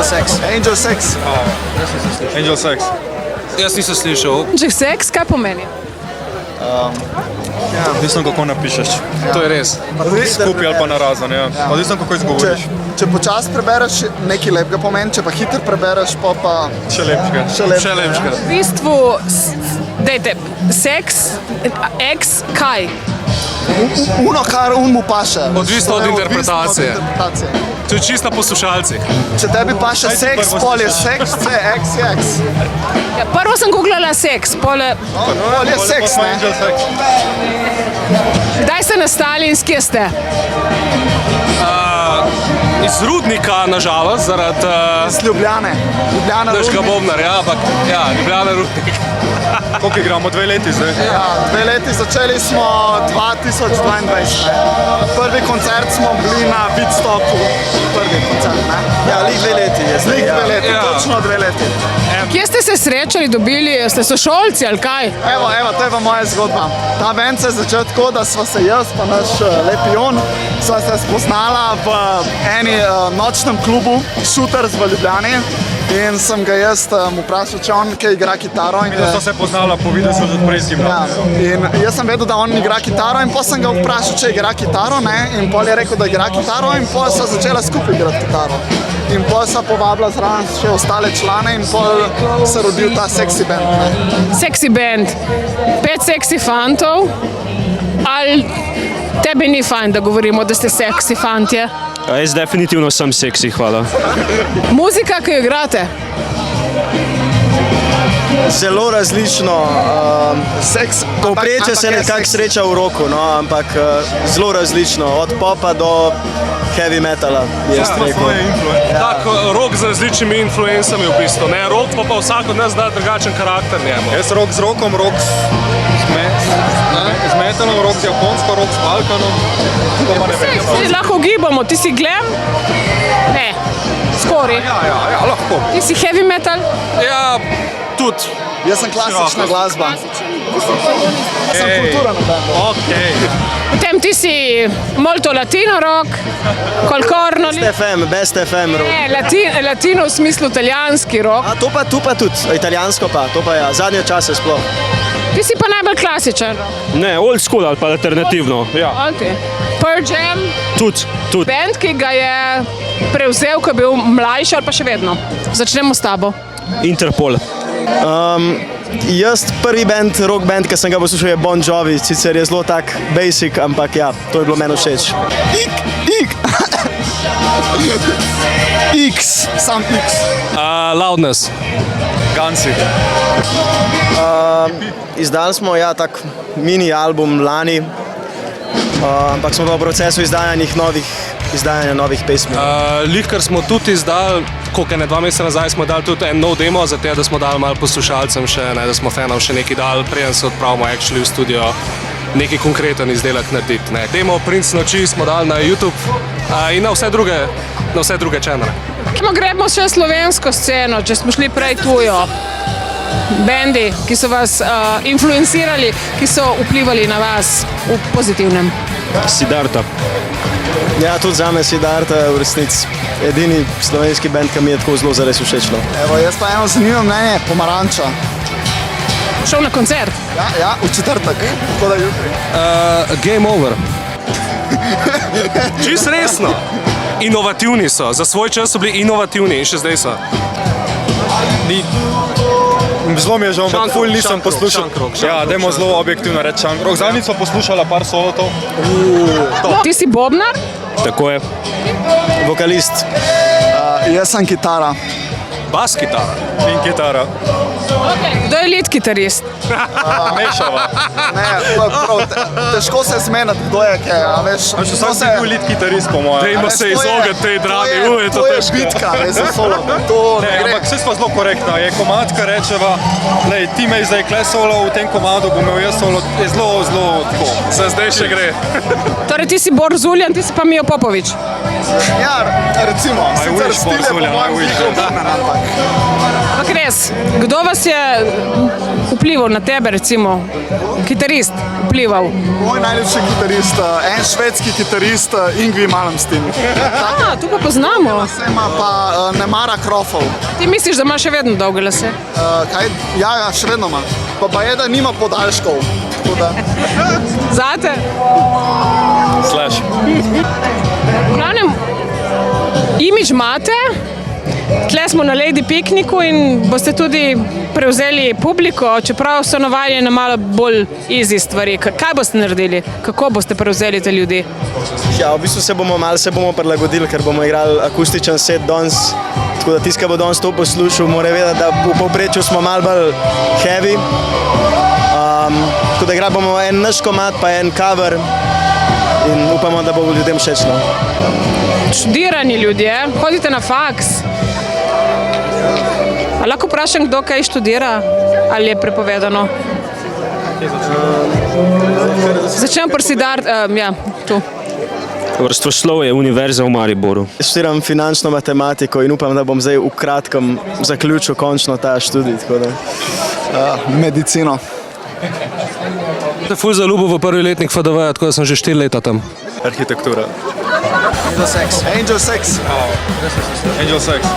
Sex. Angel Sex. Angel Sex. Jaz nisem slišal. Angel Sex, kaj pomeni? Odvisno kako napišeš. To je res. Skupaj ali pa narazen, ja. Odvisno kako izgovoriš. Če počasi prebereš, nekaj lepega pomeni, če pa hitro prebereš, pa Še lepšega. Še lepšega. V bistvu, dajte, seks, ex, kaj? Uno, kar mu paše. Odvisno od interpretacije. To je čisto po poslušalcih. Če tebi paše seks, pol je seks, ex je ex. Ja, prvo sem googlala seks, Pol je seks, ne? Angel Sex. Kdaj ste nastali in s kje ste? Iz Rudnika, nažalost, zaradi Z Ljubljane. Ljubljana našega Rudnik. bobnarja, ampak ja, Ljubljana Rudnik. Koliko igramo? 2 leti zdaj? Ja, 2 leti začeli smo 2022. Ne? Prvi koncert smo bili na Woodstocku. Prvi koncert, ne? Ja, lik 2 leti je zdaj. Lik 2 leti, Ja. točno 2 leti. Kje ste se srečali, dobili, ste sošolci ali kaj? Evo, to je pa moja zgodba. Ta band se je začel tako, da sva se jaz pa naš lepi Jon sva se spoznala v eni nočnem klubu Shooters v Ljubljani. In sem ga jaz vprašal, če on kaj igra kitaro. Videla so se poznala, povedal so že prej z gimnazijo. Ja, in jaz sem vedel, da on igra kitaro in potem sem ga vprašal, če igra kitaro, ne? In pol je rekel, da igra kitaro in pol sva začela skupaj igrati kitaro. In pol sva povabila zraven še ostale člane in pol se rodil ta Sexy Band, ne? Seksi band, 5 seksi fantov, ali tebi ni fajn, da govorimo, da ste seksi fantje? Jaz definitivno sem seksi, hvala. Muzika, ki jo igrate? Zelo različno. Seks. Povprečje se nekako sreča v roku, no, ampak zelo različno. Od popa do heavy metala, jaz rekel. Tak rock z različnimi influencami v bistvu. Ne, rock pa vsak od nas da drugačen karakter njemu. Jaz rock z rokom, rock z metalom, rock z japonsko, rock z balkanom. To pa ne vem. Si lahko gibamo, ti si glam? Ne, skoraj. Ja, lahko. Ti si heavy metal? Ja, tudi. Jaz sem klasična glasba. Jaz sem kultura na bandu. Okej. Potem ti si molto latino rock, kolkorno. FM, best FM rock. Ne, latino v smislu italijanski rock. A to pa tudi, italijansko pa, to pa ja, zadnje čase sploh. Ti si pa najbolj klasičen rock. Ne, old school ali pa alternativno. Ja, Okay. Pearl Jam, tudi. band, ki ga je prevzel, ko je bil mlajši ali pa še vedno. Začnemo s tabo. Interpol. Jaz prvi band, rock band, ki sem ga poslušal je Bon Jovi, sicer je zelo tak basic, ampak ja, to je bilo meni všeč. X, sam X. Loudness. Gansi. Izdali smo ja tak mini album lani, ampak smo pa v procesu izdajanja novih pesmi. Lihkar smo tudi izdali, koliko ne 2 meseca nazaj smo dali tudi en nov demo, zato da smo dali malo poslušalcem še, ne, da smo fanom še nekaj dali, preden se odpravimo actually v studio neki konkreten izdelek narediti. Ne. Demo Prince noči smo dali na YouTube in na vse druge channele. Gremo še slovensko sceno, če smo šli prej tujo. Bendi, ki so vas influencirali, ki so vplivali na vas v pozitivnem. Siddharta. Ja, tudi zame Siddharta je v resnici edini slovenski band, ki mi je tako zelo zares všeč. Evo, jaz pa eno zanimivo mnenje, Pomaranča. Šel na koncert. Ja, v četrtek, tako da jutri. Game over. Čist resno. Inovativni so, za svoj čas so bili inovativni in še zdaj so. Zelo mi je žal, ampak ful nisem Punk rock, poslušal. punk rock, Ja, dajmo zelo objektivno reči punk rock. Zadnjič smo poslušala par solotov. Ti si bobnar? Tako je. Vokalist. Jaz sem kitara. Bas kitara. In kitara. Kdo je lead kitarist? Mešava. Ne, prav, težko se zmeniti, kdo je kaj, a veš. Vsak si bil lead kitarist, po mojem. Dajmo se izogniti tej drami, To je bitka, res je solo. To Ne, ne gre. ampak vse smo zelo korektna. Je komad, ki rečeva, lej, ti me zdaj kle solo, v tem komadu bom imel jaz solo, je zelo, zelo tako. Za zdaj še gre. Torej ti si Bor Zuljan, ti si pa Mijo Popovič. Ja, recimo, sicer wish, stil je po Borzulja, I mojem wish. zelo podoben, ampak. Ampak res, kdo vas je vplival na tebe, recimo, kitarist vplival? Moj najljubši kitarist, en švedski kitarist, Yngwie Malmsteen. Tu pa poznamo. Se ima pa ne mara krofov. Ti misliš, da ima še vedno dolge lase? Kaj? Ja, še vedno ima. Pa je, da nima podaljškov. Tako da. Zate? Slash. V glavnem, imidž imate, tle smo na Lady Pikniku in boste tudi prevzeli publiko, čeprav so navajeni na malo bolj easy stvari. Kaj boste naredili? Kako boste prevzeli te ljudi? Ja, v bistvu se bomo prilagodili, ker bomo igrali akustičen set danes. Tako da tisti, ki bo danes to poslušal, mora vedeti, da v povprečju smo malo bolj heavy. Tako da igrali bomo en naš komad, pa en cover in upamo, da bo ljudem všeč. Študirani ljudje, hodite na faks. A lahko vprašam, kdo kaj študira? Ali je prepovedano? Začnem pri ja, tu. Vrstoslovje Univerze v Mariboru. Študiram finančno matematiko in upam, da bom zdaj v kratkem zaključil končno ta študij. Medicino. Te ful zaljubil v prvi letnik FDV, tako da sem že 4 leta tam. Arhitektura. Angel Sex. Angel Sex.